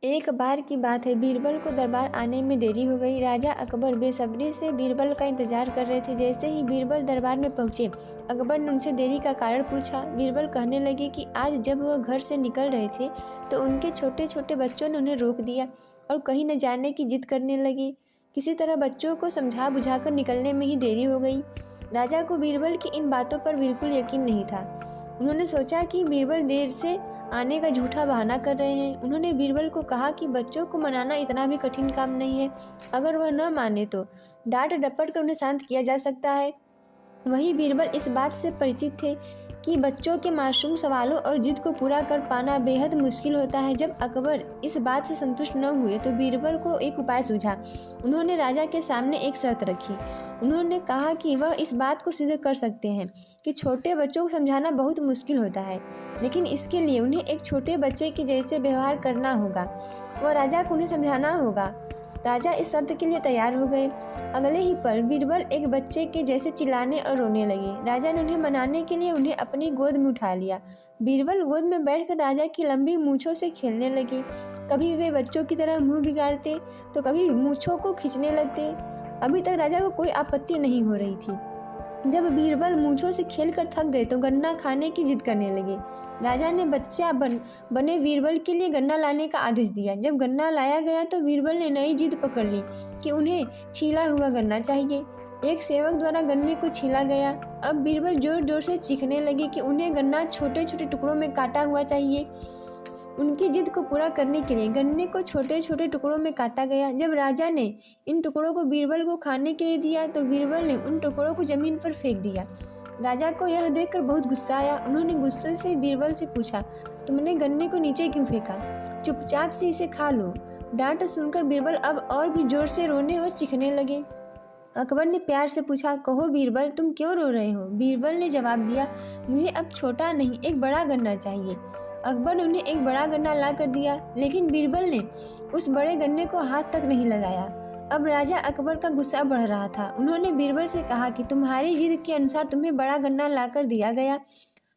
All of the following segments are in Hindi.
एक बार की बात है, बीरबल को दरबार आने में देरी हो गई। राजा अकबर बेसब्री से बीरबल का इंतजार कर रहे थे। जैसे ही बीरबल दरबार में पहुंचे, अकबर ने उनसे देरी का कारण पूछा। बीरबल कहने लगे कि आज जब वह घर से निकल रहे थे तो उनके छोटे छोटे बच्चों ने उन्हें रोक दिया और कहीं न जाने की जिद करने लगे। किसी तरह बच्चों को समझा बुझाकर निकलने में ही देरी हो गई। राजा को बीरबल की इन बातों पर बिल्कुल यकीन नहीं था। उन्होंने सोचा कि बीरबल देर से आने का झूठा बहाना कर रहे हैं। उन्होंने बीरबल को कहा कि बच्चों को मनाना इतना भी कठिन काम नहीं है। अगर वह न माने तो डांट डपट कर उन्हें शांत किया जा सकता है। वहीं बीरबल इस बात से परिचित थे कि बच्चों के मासूम सवालों और जिद को पूरा कर पाना बेहद मुश्किल होता है। जब अकबर इस बात से संतुष्ट न हुए तो बीरबल को एक उपाय सूझा। उन्होंने राजा के सामने एक शर्त रखी। उन्होंने कहा कि वह इस बात को सिद्ध कर सकते हैं कि छोटे बच्चों को समझाना बहुत मुश्किल होता है, लेकिन इसके लिए उन्हें एक छोटे बच्चे के जैसे व्यवहार करना होगा। वह राजा को उन्हें समझाना होगा। राजा इस शर्त के लिए तैयार हो गए। अगले ही पल बीरबल एक बच्चे के जैसे चिल्लाने और रोने लगे। राजा ने उन्हें मनाने के लिए उन्हें अपनी गोद में उठा लिया। बीरबल गोद में बैठकर राजा की लंबी मूंछों से खेलने लगे। कभी वे बच्चों की तरह मुंह बिगाड़ते तो कभी मूंछों को खींचने लगते। अभी तक राजा को कोई आपत्ति नहीं हो रही थी। जब बीरबल मूंछों से खेलकर थक गए तो गन्ना खाने की जिद करने लगे। राजा ने बच्चा बने बीरबल के लिए गन्ना लाने का आदेश दिया। जब गन्ना लाया गया तो बीरबल ने नई जिद पकड़ ली कि उन्हें छीला हुआ गन्ना चाहिए। एक सेवक द्वारा गन्ने को छीला गया। अब बीरबल जोर जोर से चीखने लगे कि उन्हें गन्ना छोटे छोटे टुकड़ों में काटा हुआ चाहिए। उनकी जिद को पूरा करने के लिए गन्ने को छोटे छोटे टुकड़ों में काटा गया। जब राजा ने इन टुकड़ों को बीरबल को खाने के लिए दिया तो बीरबल ने उन टुकड़ों को जमीन पर फेंक दिया। राजा को यह देखकर बहुत गुस्सा आया। उन्होंने गुस्से से बीरबल से पूछा, तुमने गन्ने को नीचे क्यों फेंका? चुपचाप से इसे खा लो। डांट सुनकर बीरबल अब और भी जोर से रोने और चीखने लगे। अकबर ने प्यार से पूछा, कहो बीरबल, तुम क्यों रो रहे हो? बीरबल ने जवाब दिया, मुझे अब छोटा नहीं, एक बड़ा गन्ना चाहिए। अकबर ने उन्हें एक बड़ा गन्ना ला कर दिया, लेकिन बीरबल ने उस बड़े गन्ने को हाथ तक नहीं लगाया। अब राजा अकबर का गुस्सा बढ़ रहा था। उन्होंने बीरबल से कहा कि तुम्हारी जिद के अनुसार तुम्हें बड़ा गन्ना लाकर दिया गया,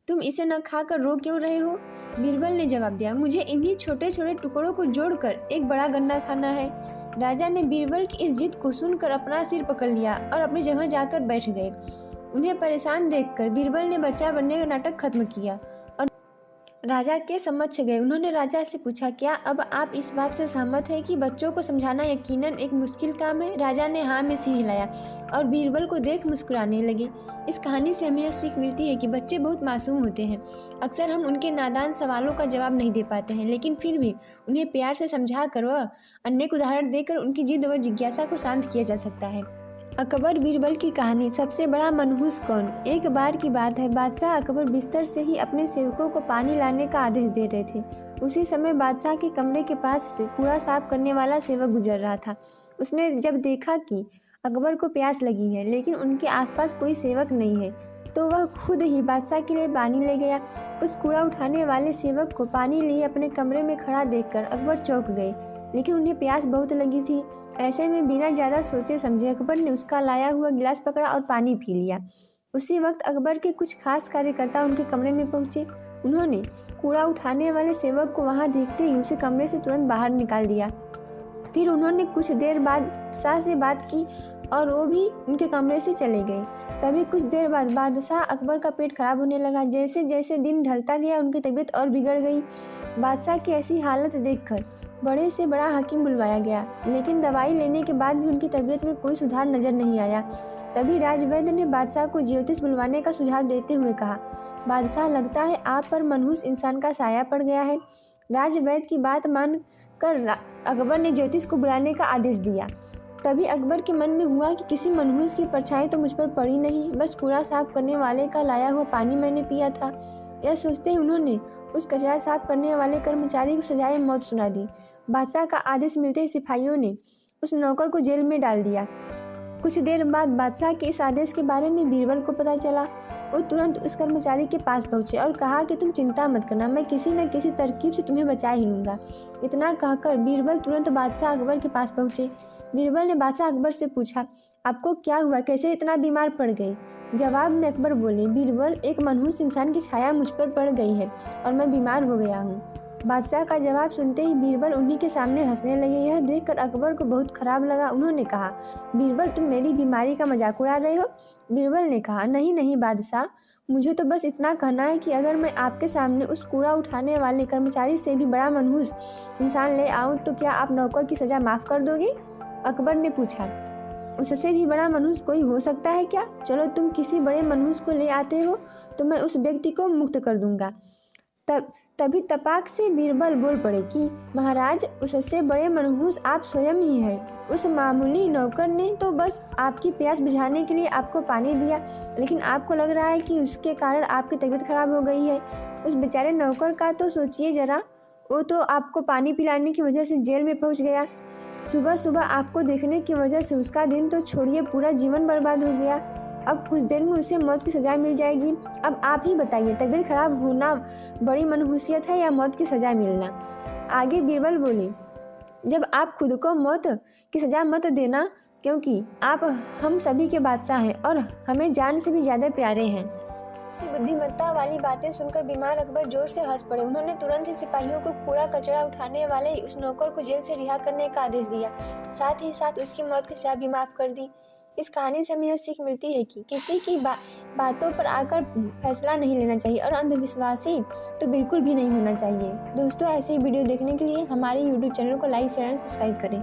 तुम इसे न खाकर रो क्यों रहे हो? बीरबल ने जवाब दिया, मुझे इन्हीं छोटे छोटे टुकड़ों को जोड़कर एक बड़ा गन्ना खाना है। राजा ने बीरबल की इस जिद को सुनकर अपना सिर पकड़ लिया और अपनी जगह जाकर बैठ गए। उन्हें परेशान देखकर बीरबल ने बच्चा बनने का नाटक खत्म किया और राजा के समक्ष गए। उन्होंने राजा से पूछा, क्या अब आप इस बात से सहमत हैं कि बच्चों को समझाना यकीनन एक मुश्किल काम है? राजा ने हाँ में सिर हिलाया और बीरबल को देख मुस्कुराने लगे। इस कहानी से हमें यह सीख मिलती है कि बच्चे बहुत मासूम होते हैं। अक्सर हम उनके नादान सवालों का जवाब नहीं दे पाते हैं, लेकिन फिर भी उन्हें प्यार से समझा कर व अनेक उदाहरण देकर उनकी जिद व जिज्ञासा को शांत किया जा सकता है। अकबर बीरबल की कहानी। सबसे बड़ा मनहूस कौन? एक बार की बात है, बादशाह अकबर बिस्तर से ही अपने सेवकों को पानी लाने का आदेश दे रहे थे। उसी समय बादशाह के कमरे के पास से कूड़ा साफ करने वाला सेवक गुजर रहा था। उसने जब देखा कि अकबर को प्यास लगी है लेकिन उनके आसपास कोई सेवक नहीं है, तो वह खुद ही बादशाह के लिए पानी ले गया। उस कूड़ा उठाने वाले सेवक को पानी लिए अपने कमरे में खड़ा देखकर अकबर चौंक गए, लेकिन उन्हें प्यास बहुत लगी थी। ऐसे में बिना ज़्यादा सोचे समझे अकबर ने उसका लाया हुआ गिलास पकड़ा और पानी पी लिया। उसी वक्त अकबर के कुछ खास कार्यकर्ता उनके कमरे में पहुंचे। उन्होंने कूड़ा उठाने वाले सेवक को वहां देखते ही उसे कमरे से तुरंत बाहर निकाल दिया। फिर उन्होंने कुछ देर बाद बादशाह से बात की और वो भी उनके कमरे से चले गए। तभी कुछ देर बाद बादशाह अकबर का पेट खराब होने लगा। जैसे जैसे दिन ढलता गया उनकी तबीयत और बिगड़ गई। बादशाह की ऐसी हालत देखकर बड़े से बड़ा हकीम बुलवाया गया, लेकिन दवाई लेने के बाद भी उनकी तबीयत में कोई सुधार नजर नहीं आया। तभी राजवैद्य ने बादशाह को ज्योतिष बुलवाने का सुझाव देते हुए कहा, बादशाह, लगता है आप पर मनहूस इंसान का साया पड़ गया है। राजवैद्य की बात मानकर अकबर ने ज्योतिष को बुलाने का आदेश दिया। तभी अकबर के मन में हुआ कि किसी मनहूस की परछाई तो मुझ पर पड़ी नहीं, बस कूड़ा साफ करने वाले का लाया हुआ पानी मैंने पिया था। यह सोचते ही उन्होंने उस कचरा साफ करने वाले कर्मचारी को सजाए मौत सुना दी। बादशाह का आदेश मिलते ही सिपाहियों ने उस नौकर को जेल में डाल दिया। कुछ देर बाद बादशाह के इस आदेश के बारे में बीरबल को पता चला। वो तुरंत उस कर्मचारी के पास पहुंचे और कहा कि तुम चिंता मत करना, मैं किसी न किसी तरकीब से तुम्हें बचा ही लूँगा। इतना कहकर बीरबल तुरंत बादशाह अकबर के पास पहुंचे। बीरबल ने बादशाह अकबर से पूछा, आपको क्या हुआ, कैसे इतना बीमार पड़ गए? जवाब में अकबर बोले, बीरबल, एक मनहूस इंसान की छाया मुझ पर पड़ गई है और मैं बीमार हो गया हूँ। बादशाह का जवाब सुनते ही बीरबल उन्हीं के सामने हंसने लगे। यह देखकर अकबर को बहुत खराब लगा। उन्होंने कहा, बीरबल तुम मेरी बीमारी का मजाक उड़ा रहे हो? बीरबल ने कहा, नहीं नहीं बादशाह, मुझे तो बस इतना कहना है कि अगर मैं आपके सामने उस कूड़ा उठाने वाले कर्मचारी से भी बड़ा मनहूस इंसान ले आऊँ तो क्या आप नौकर की सज़ा माफ़ कर दोगे? अकबर ने पूछा, उससे भी बड़ा मनहूस कोई हो सकता है क्या? चलो तुम किसी बड़े मनहूस को ले आते हो तो मैं उस व्यक्ति को मुक्त कर दूंगा। तभी तपाक से बीरबल बोल पड़े कि महाराज, उससे बड़े मनहूस आप स्वयं ही हैं। उस मामूली नौकर ने तो बस आपकी प्यास बुझाने के लिए आपको पानी दिया, लेकिन आपको लग रहा है कि उसके कारण आपकी तबीयत खराब हो गई है। उस बेचारे नौकर का तो सोचिए जरा, वो तो आपको पानी पिलाने की वजह से जेल में पहुंच गया। सुबह सुबह आपको देखने की वजह से उसका दिन तो छोड़िए, पूरा जीवन बर्बाद हो गया। अब कुछ देर में उसे मौत की सज़ा मिल जाएगी। अब आप ही बताइए, तबीयत खराब होना बड़ी मनहूसियत है या मौत की सज़ा मिलना? आगे बीरबल बोले, जब आप खुद को मौत की सज़ा मत देना, क्योंकि आप हम सभी के बादशाह हैं और हमें जान से भी ज़्यादा प्यारे हैं। ऐसी बुद्धिमत्ता वाली बातें सुनकर बीमार अकबर जोर से हंस पड़े। उन्होंने तुरंत ही सिपाहियों को कूड़ा कचरा उठाने वाले उस नौकर को जेल से रिहा करने का आदेश दिया, साथ ही साथ उसकी मौत की सज़ा भी माफ़ कर दी। इस कहानी से हमें यह सीख मिलती है कि किसी की बातों पर आकर फैसला नहीं लेना चाहिए और अंधविश्वासी तो बिल्कुल भी नहीं होना चाहिए। दोस्तों, ऐसे ही वीडियो देखने के लिए हमारे YouTube चैनल को लाइक शेयर एंड सब्सक्राइब करें।